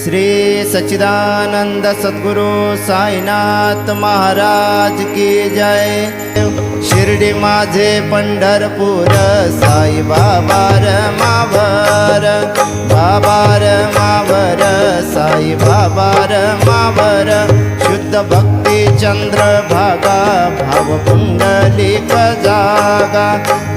श्री सच्चिदानंद सद्गुरु साईनाथ महाराज की जय। शिर्डी माझे पंढरपूर साई बाबा मावर, बाबा मावर, साई बाबा मावर। शुद्ध भक्ती चंद्र भागा, भाव पुंडलिक जागा,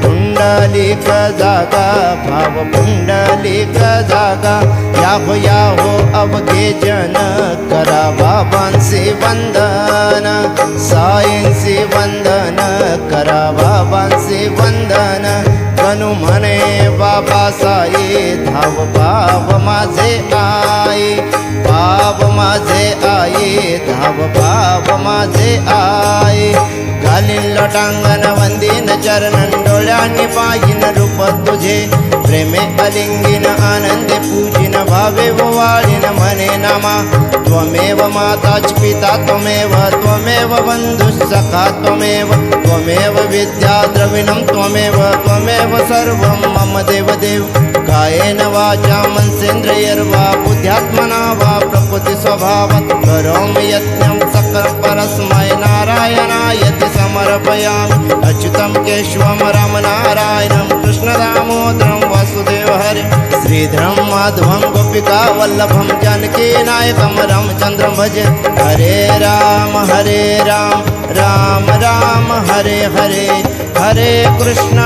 पुंडलिक जागा, भाव पुंडलिक जागा। याहो याहो अवघे जन, करा बाबांचे वंदन, साईंचे वंदन, करा बाबांचे वंदन। कनु म्हणे बाबा साई, धाव भाव माझे आई, भाव माझे आई, धाव भाव माझे आई। घालीन लोटांगण वंदीन चरणन, डोळ्यांनी पाहिन रूप तुझे। प्रेमे अलिंगिन आनंदे पूजिन, भावे वाळीन म्हणे नामा। त्वमेव माताच पिता त्वमेव, त्वमेव बंधुः सखा त्वमेव, त्वमेव विद्या द्रविणं त्वमेव, त्वमेव सर्वं मम देवदेव। कायेन वाचा मनसेन्द्रियर्वा, बुद्ध्यात्मना वा प्रकृति स्वभावात्। करोमि यज्ञं सकलं परस्मै नारायणायति समर्पयामि। अच्युतं केशवं रामनारायणं, कृष्णदामोदरं वासुदेव हरे। श्रीधरं माधवं गोपिका वल्लभं, जानकी नायकं रामचन्द्रं भजे। हरे राम राम राम हरे हरे, हरे कृष्ण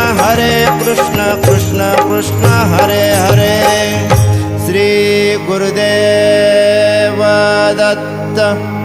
कृष्ण कृष्ण हरे हरे। श्री गुरुदेव दत्त।